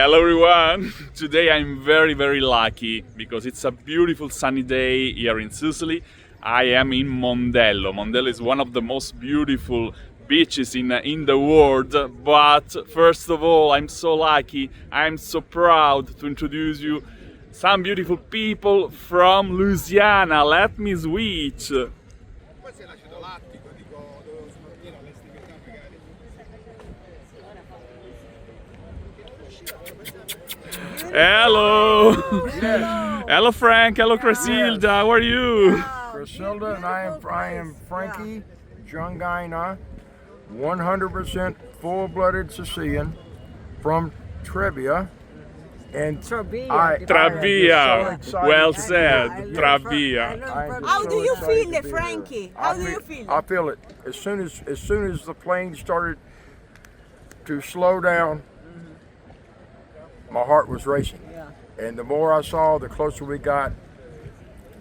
Hello everyone! Today I'm very lucky because it's a beautiful sunny day here in Sicily. I am in Mondello. Mondello is one of the most beautiful beaches in the world, but first of all, I'm so lucky, I'm so proud to introduce you some beautiful people from Louisiana. Let me switch. Hello! Hello Frank, hello Crisilda, how are you? Crisilda and I am Frankie Jungina, 100% full-blooded Sicilian from Trebia. And Trebia, well said, Trebia. How do you feel, Frankie? How do you feel? I feel it. As soon as the plane started to slow down, my heart was racing. And the more I saw, the closer we got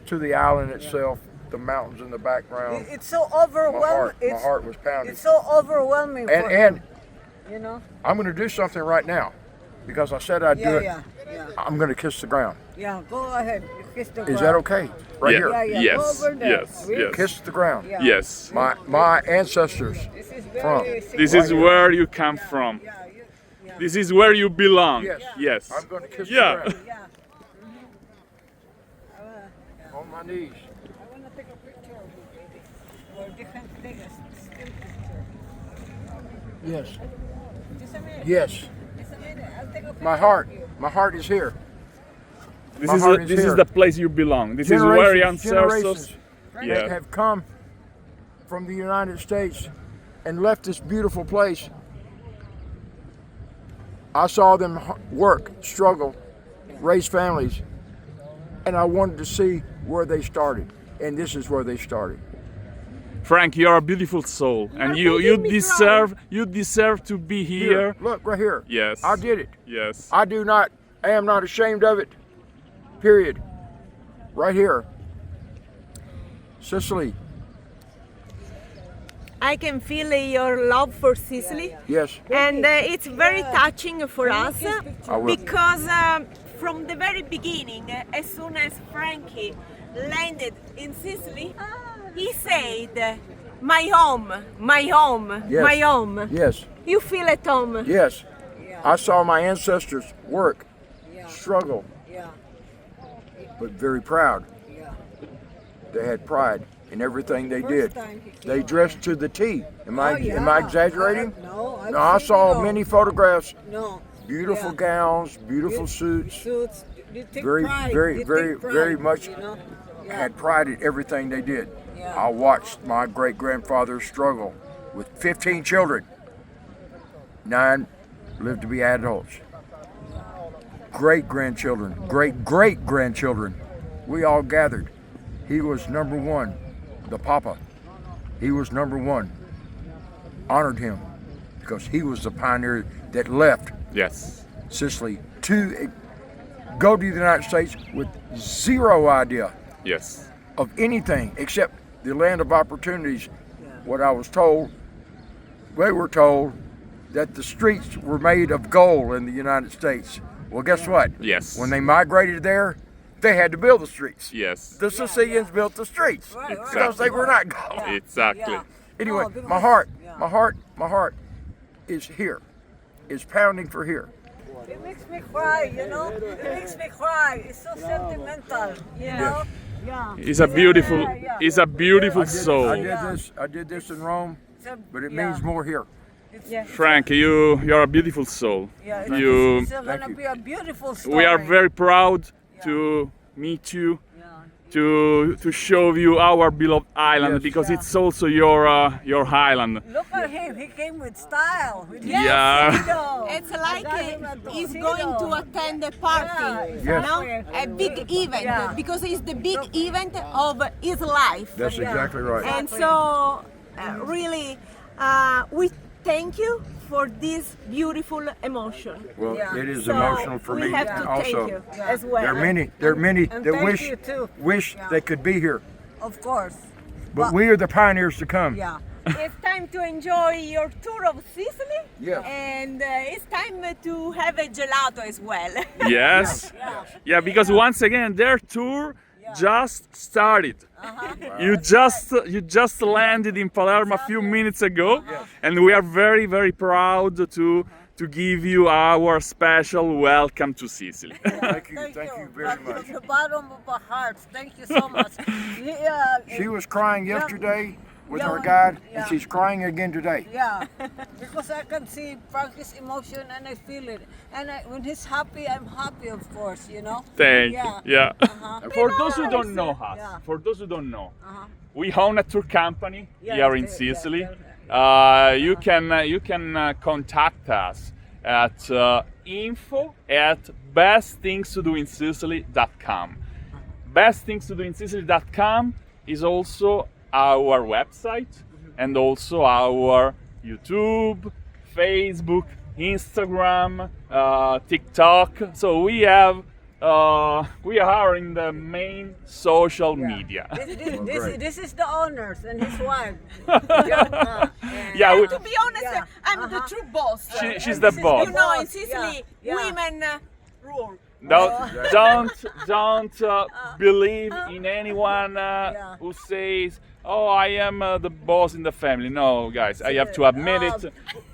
to the island itself, the mountains in the background. It's so overwhelming. My heart was pounding. It's so overwhelming. And you know. I'm going to do something right now because I said I'd do it. Yeah. I'm going to kiss the ground. Yeah, go ahead. Kiss the ground. Is that okay? Right here. Yes, Go over there. yes. Kiss the ground. Yeah. Yes. My ancestors This is from. very This is where you come from. This is where you belong. Yes. I'm going to kiss Yeah. the ground. Yeah. On my knees. I want to take a picture of you, baby. Or you can take a still picture. Yes. Just a minute. Yes. Just a minute. I'll take a picture My heart. of you. My heart is here. This My is heart is this here. is the place you belong. This is where your ancestors. Generations that Yeah. have come from the United States and left this beautiful place. I saw them work, struggle, raise families, and I wanted to see where they started. And this is where they started. Frank, you're a beautiful soul, and you deserve to be here. Look, right here. Yes. I did it. Yes. I am not ashamed of it. Period. Right here. Sicily. I can feel your love for Sicily, Yes. and it's very touching for us I will. because from the very beginning, as soon as Frankie landed in Sicily, he said, "My home, my home, Yes. my home." Yes. You feel at home. Yes. I saw my ancestors work, struggle, Yeah. but very proud. Yeah. They had pride in everything they First did. time he They came. dressed to the T. Am I yeah. exaggerating? No, No, I saw many photographs. No. Beautiful Yeah. gowns, beautiful suits. Suits. You take Very, pride. very, You very, take pride, very much You know? Had pride in everything they did. Yeah. I watched my great-grandfather struggle with 15 children. 9 lived to be adults. Great-grandchildren, great-great-grandchildren. We all gathered. He was number one, the Papa. He was number one. Honored him because he was the pioneer that left Yes. Sicily to go to the United States with zero idea Yes. of anything except the land of opportunities. What I was told, they were told that the streets were made of gold in the United States. Well, guess what? Yes. When they migrated there, they had to build the streets. Yes. The Sicilians built the streets Right, right. because they were not gold. Exactly. Yeah. Anyway, No, because- my heart yeah. is here, is pounding for here. It makes me cry, you know? It makes me cry. It's so sentimental, you know? Yeah. He's a beautiful. He's a beautiful soul. I did this in Rome, So, but it yeah. means more here. Frank, you're a beautiful soul. Yeah, You. it's gonna you. be a beautiful story. We are very proud to meet you, to show you our beloved island Yes. because it's also your island. Look at him. He came with style. With Yeah. tuxedo. It's like I got him a he's tuxedo. going to attend a party, Yeah, Yes. no? A big event, Yeah. because it's the big event of his life. That's exactly right. And so, really, we thank you for this beautiful emotion. Well, Yeah. it is So emotional for we me have to also. thank you as well. There are many And that thank you too. wish Yeah. they could be here, Of course. but we are the pioneers to come. Yeah. it's time to enjoy your tour of Sicily. Yeah. And it's time to have a gelato as well. Yes. Yeah, because once again, their tour just started. You just landed in Palermo a few minutes ago, and we are very, very proud to give you our special welcome to Sicily. Thank you very much. From the bottom of our hearts, thank you so much. She was crying yesterday with our guide, and she's crying again today. Yeah, because I can see Frankie's emotion and I feel it. And when he's happy, I'm happy, of course, you know. Thank you. Yeah. Uh-huh. For those who don't know us, we own a tour company here in Sicily. You can contact us at info@bestthingstodoinsicily.com. Bestthingstodoinsicily.com is also our website and also our YouTube, Facebook, Instagram, TikTok. So we are in the main social media. This is the owners and his wife. Yeah, To be honest, I'm the true boss. she's the boss. You know, in Sicily, women rule. Don't believe in anyone who says, "Oh, I am the boss in the family." No, guys, I have to admit it.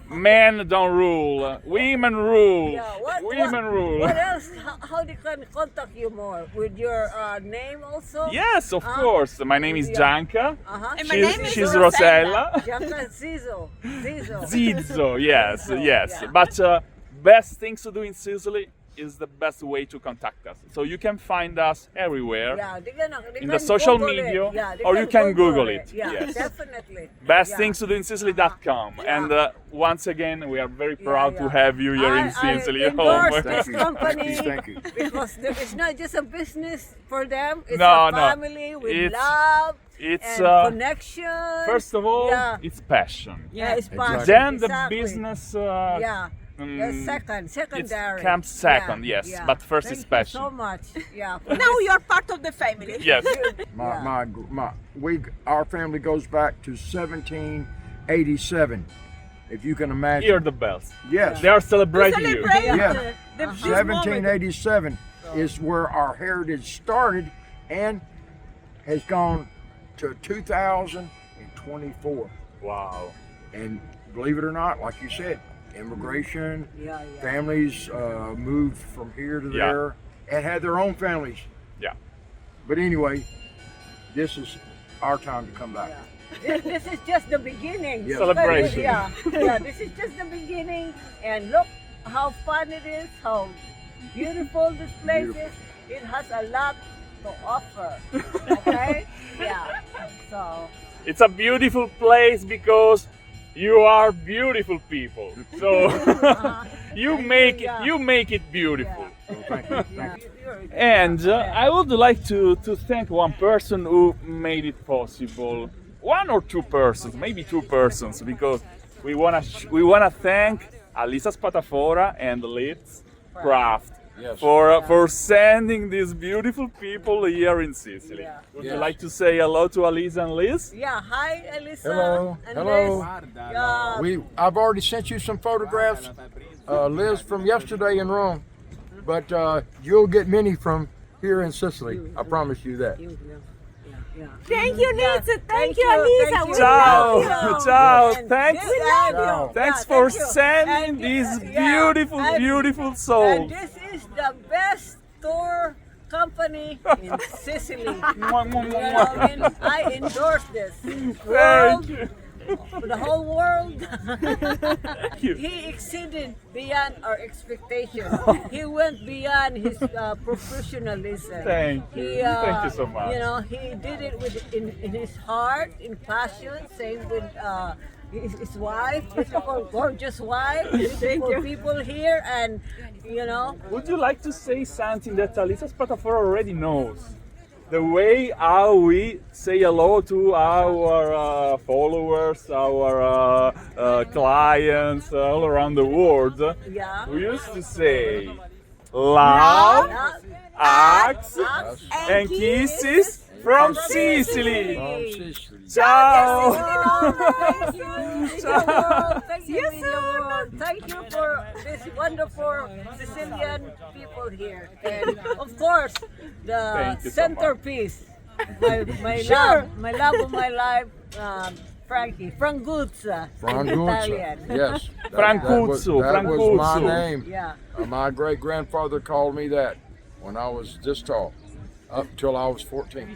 Men don't rule. Women rule. Women rule. What else? How they can contact you more? With your name also? Yes, of course. My name is Gianca. And my name is She's Rosella. Gianca Zizo. Zizzo, yes. But best things to do in Sicily is the best way to contact us. So you can find us everywhere. They In can the social Google media, it. They or you can Google it. Yeah, Yes. definitely. Bestthingstodoinsicily.com. And once again, we are very proud to have you here in Sicily. I endorse this Thank you. company Thank you. because it's not just a business for them. It's No, a no. family with It's- love It's and connection. first of all, Yeah. it's passion. It's passion. Then the Exactly. business. That's secondary. It comes second, yes, but first Thank is passion. You so much. Yeah. Now you're part of the family. Yes. Our family goes back to 1787. If you can imagine. Hear the bells. Yes. They are celebrating you. Celebrate Yeah. this moment. 1787 is where our heritage started and has gone to 2024. Wow. And believe it or not, like you said, immigration, Yeah. families moved from here to Yeah. there and had their own families. Yeah. But anyway, this is our time to come back. This is just the beginning. Yeah. Celebration. Yeah. This is just the beginning. And look how fun it is, how beautiful this place is. It has a lot to offer. Okay? Yeah. So. It's a beautiful place because you are beautiful people. So you make it beautiful. Thank you. Thank you. And I would like to thank one person who made it possible. One or two persons, maybe two persons, because we wanna thank Alisa Spatafora and Liz Craft for sending these beautiful people here in Sicily. Yeah. Would you like to say hello to Alisa and Liz? Yeah. Hi, Elisa. Hello. And Hello. Liz. Yeah. I've already sent you some photographs, Liz, from yesterday in Rome, but you'll get many from here in Sicily. I promise you that. Thank you, Lisa. Thank you, Thank Alisa. you. We Ciao. love you. Ciao. And Thanks. we love Ciao. you. Thanks Yeah, for thank you. sending And, these yeah, and- beautiful And souls. this is the best tour company in Sicily. Mwah, mwah, You mwah, know, mwah. and I endorse this. Thank you. The whole world. you. He exceeded beyond our expectations. He went beyond his professionalism. Thank you. Thank you so much. You know, he did it in his heart, in passion. Same with his wife, beautiful, gorgeous wife, beautiful people here, and you know. Would you like to say something that Alisa Spatafora already knows? The way how we say hello to our followers, our clients all around the world. Yeah. We used to say loud, hugs Hugs and kisses from Sicily. From Sicily. Ciao. Thank you. Ciao. Thank you, Media World. Thank you for this wonderful Sicilian people here. And of course, the Thank you so centerpiece, my love of my life, Frankie, Franguzza, in Franguzza. Italian. Yes. Francuzzo, That was my Francuzzo. name. Yeah. My great grandfather called me that when I was this tall, up till I was 14.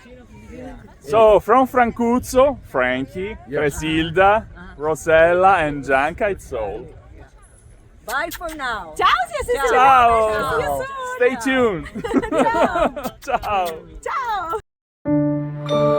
So from Francuzzo, Frankie, Yeah. Cresilda, Rosella, and Gianca, it's all. Bye for now. Ciao, Sicily. Ciao. See you soon. Stay tuned. Ciao. Ciao. Ciao.